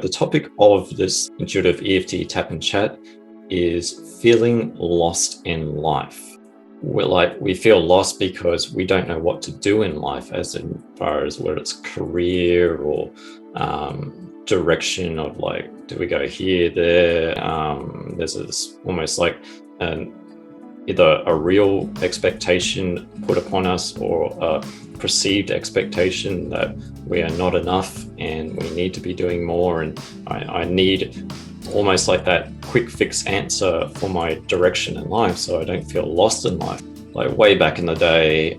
The topic of this intuitive EFT Tapping chat is feeling lost in life. We feel lost because we don't know what to do in life, as far as whether it's career or direction of do we go here, there. There's this almost like either a real expectation put upon us or a perceived expectation that we are not enough and we need to be doing more, and I need almost like that quick fix answer for my direction in life so I don't feel lost in life. Like way back in the day,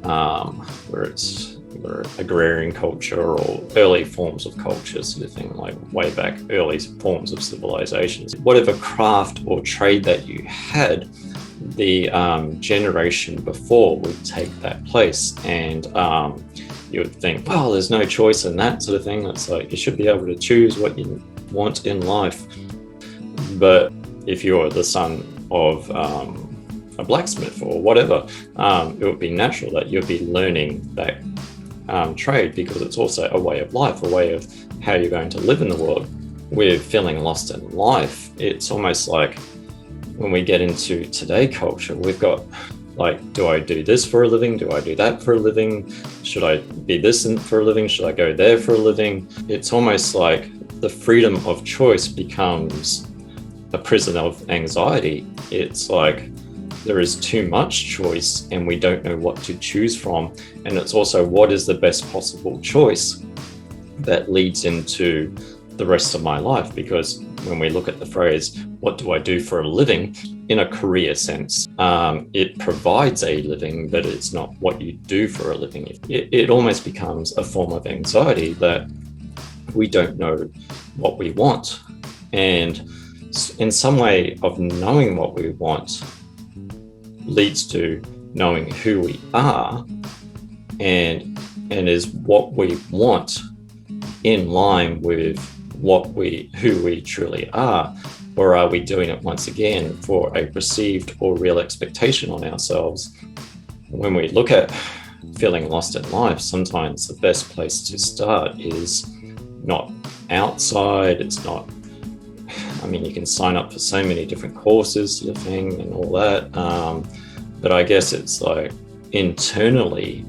where agrarian culture or early forms of culture sort of thing, like way back early forms of civilizations, whatever craft or trade that you had, the generation before would take that place, and you would think, well, there's no choice in that sort of thing. It's like you should be able to choose what you want in life. But if you're the son of a blacksmith or whatever, it would be natural that you'd be learning that trade, because it's also a way of life, a way of how you're going to live in the world. With feeling lost in life, it's almost like when we get into today culture, we've got do I do this for a living? Do I do that for a living? Should I be this for a living? Should I go there for a living? It's almost like the freedom of choice becomes a prison of anxiety. It's like there is too much choice and we don't know what to choose from. And it's also, what is the best possible choice that leads into the rest of my life? Because when we look at the phrase, what do I do for a living, in a career sense, it provides a living, but it's not what you do for a living. It almost becomes a form of anxiety that we don't know what we want. And in some way of knowing what we want leads to knowing who we are, and is what we want in line with who we truly are, or are we doing it once again for a perceived or real expectation on ourselves? When we look at feeling lost in life, sometimes the best place to start is not outside. It's not, you can sign up for so many different courses sort of thing and all that, but I guess it's like internally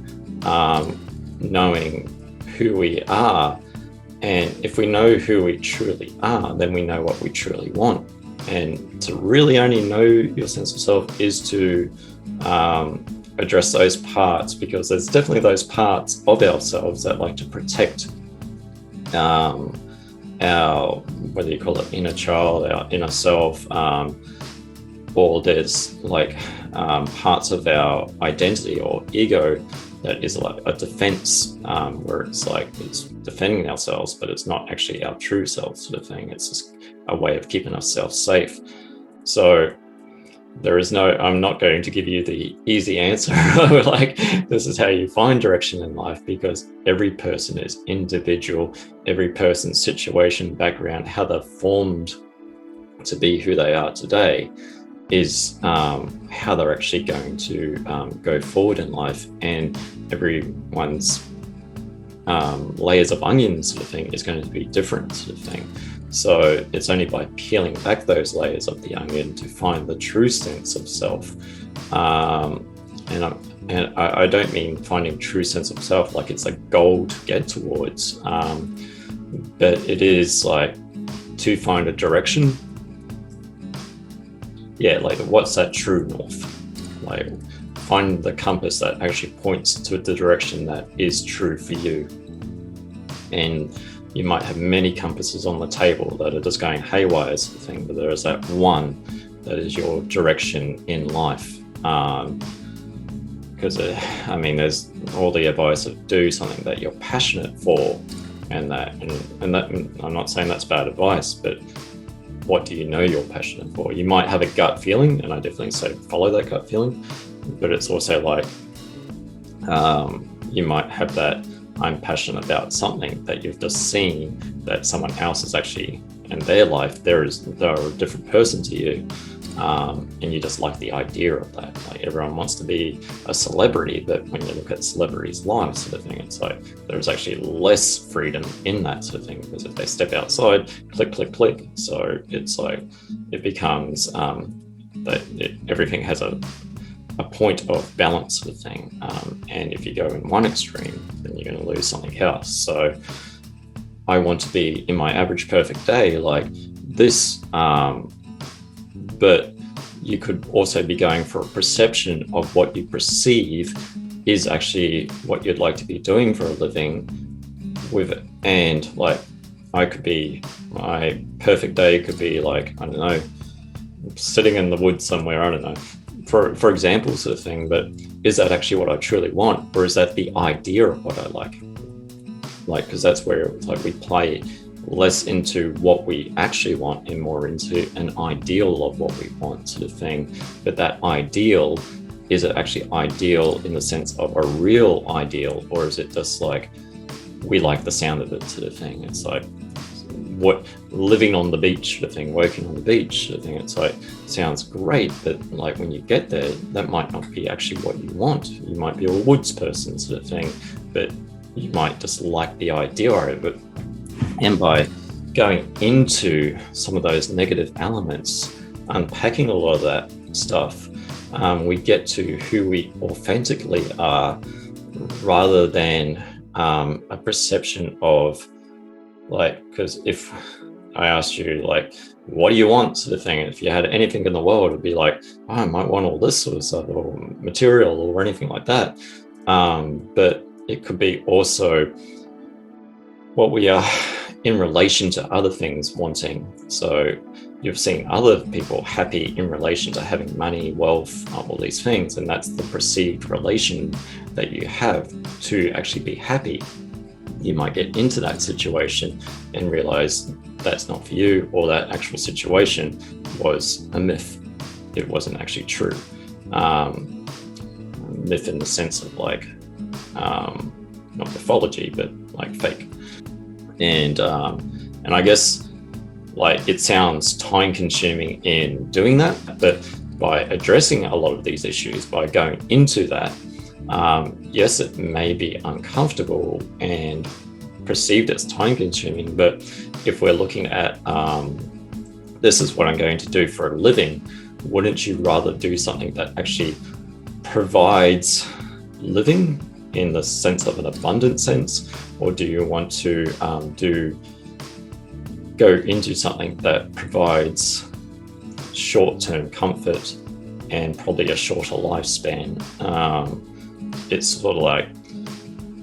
knowing who we are. And if we know who we truly are, then we know what we truly want. And to really only know your sense of self is to address those parts, because there's definitely those parts of ourselves that like to protect our, whether you call it inner child, our inner self, or there's parts of our identity or ego that is like a defense, where it's defending ourselves, but it's not actually our true self sort of thing. It's just a way of keeping ourselves safe. So I'm not going to give you the easy answer like this is how you find direction in life, because every person is individual. Every person's situation, background, how they're formed to be who they are today is how they're actually going to go forward in life. And everyone's layers of onions sort of thing is going to be different sort of thing. So it's only by peeling back those layers of the onion to find the true sense of self. And I don't mean finding true sense of self like it's a goal to get towards, but it is like to find a direction. Yeah, what's that true north? Find the compass that actually points to the direction that is true for you. And you might have many compasses on the table that are just going haywire sort of thing, but there is that one that is your direction in life. Because there's all the advice of do something that you're passionate for, and that I'm not saying that's bad advice, but what do you know you're passionate for? You might have a gut feeling, and I definitely say follow that gut feeling, but it's also you might have that I'm passionate about something that you've just seen that someone else is actually in their life. They're a different person to you. and you just like the idea of that. Like everyone wants to be a celebrity, but when you look at celebrities' lives sort of thing, it's like there's actually less freedom in that sort of thing, because if they step outside, click, click, click. So it's like it becomes everything has a point of balance sort of thing. And if you go in one extreme, then you're going to lose something else. So I want to be in my average perfect day like this, but you could also be going for a perception of what you perceive is actually what you'd like to be doing for a living with it. And like my perfect day could be like, I don't know, sitting in the woods somewhere, I don't know, for example sort of thing. But is that actually what I truly want, or is that the idea of what I like? Like, because that's where it's like we play less into what we actually want and more into an ideal of what we want sort of thing. But that ideal, is it actually ideal in the sense of a real ideal, or is it just like we like the sound of it sort of thing? It's like what living on the beach sort of thing, working on the beach sort of thing. It's like sounds great, but like when you get there, that might not be actually what you want. You might be a woods person sort of thing, but you might just like the idea of it. And by going into some of those negative elements, unpacking a lot of that stuff, we get to who we authentically are, rather than a perception of like, because if I asked you like, what do you want sort of thing, if you had anything in the world, it'd be like, oh, I might want all this sort of stuff or material or anything like that. But it could be also what we are in relation to other things wanting. So you've seen other people happy in relation to having money, wealth, all these things, and that's the perceived relation that you have to actually be happy. You might get into that situation and realize that's not for you, or that actual situation was a myth. It wasn't actually true. Myth in the sense of like, not mythology, but like fake. And I guess like it sounds time consuming in doing that, but by addressing a lot of these issues, by going into that, yes, it may be uncomfortable and perceived as time consuming, but if we're looking at this is what I'm going to do for a living, wouldn't you rather do something that actually provides living in the sense of an abundant sense, or do you want to go into something that provides short-term comfort and probably a shorter lifespan? It's sort of like,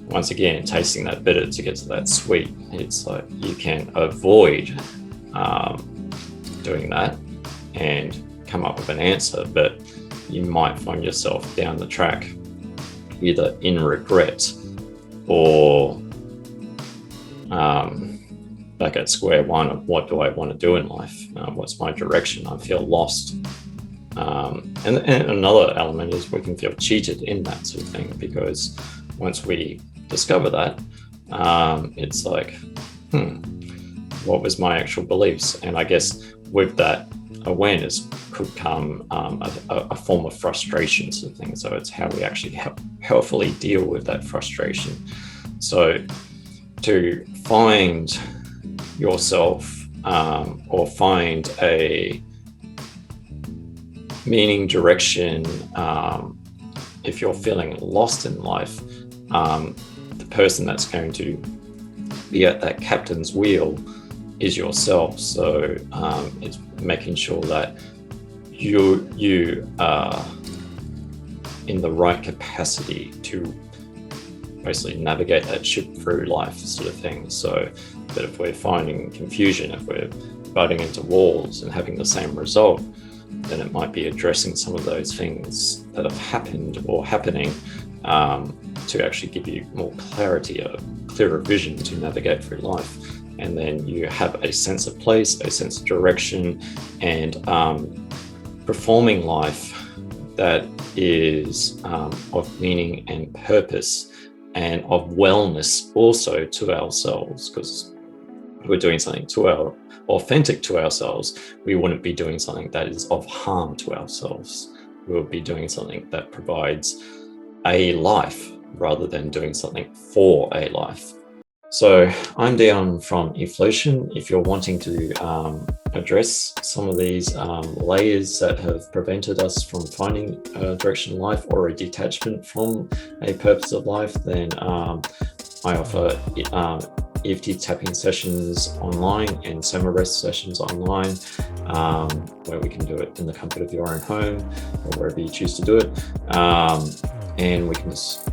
once again, tasting that bitter to get to that sweet. It's like you can avoid doing that and come up with an answer, but you might find yourself down the track either in regret or back at square one of what do I want to do in life? What's my direction? I feel lost. And another element is we can feel cheated in that sort of thing, because once we discover that, it's like, what was my actual beliefs? And I guess with that awareness could come a form of frustration sort of thing. So it's how we actually healthily deal with that frustration. So to find yourself or find a meaning, direction, if you're feeling lost in life, the person that's going to be at that captain's wheel is yourself. So it's making sure that you are in the right capacity to basically navigate that ship through life sort of thing. So that if we're finding confusion, if we're butting into walls and having the same result, then it might be addressing some of those things that have happened or happening to actually give you more clarity, a clearer vision to navigate through life. And then you have a sense of place, a sense of direction, and performing life that is of meaning and purpose and of wellness also to ourselves. Because we're doing something to our authentic to ourselves, we wouldn't be doing something that is of harm to ourselves. We would be doing something that provides a life rather than doing something for a life. So I'm Dion from Eflowtion. If you're wanting to address some of these layers that have prevented us from finding a direction in life or a detachment from a purpose of life, then I offer EFT tapping sessions online and soma rest sessions online, where we can do it in the comfort of your own home or wherever you choose to do it. And we can just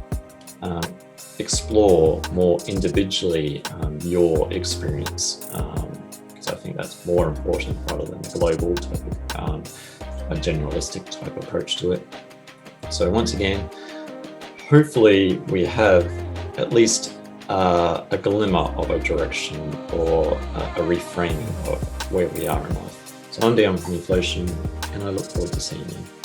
explore more individually your experience, because I think that's more important rather than a global type of, a generalistic type approach to it. So once again, hopefully we have at least a glimmer of a direction or a reframing of where we are in life. So I'm Dion from Eflowtion, and I look forward to seeing you.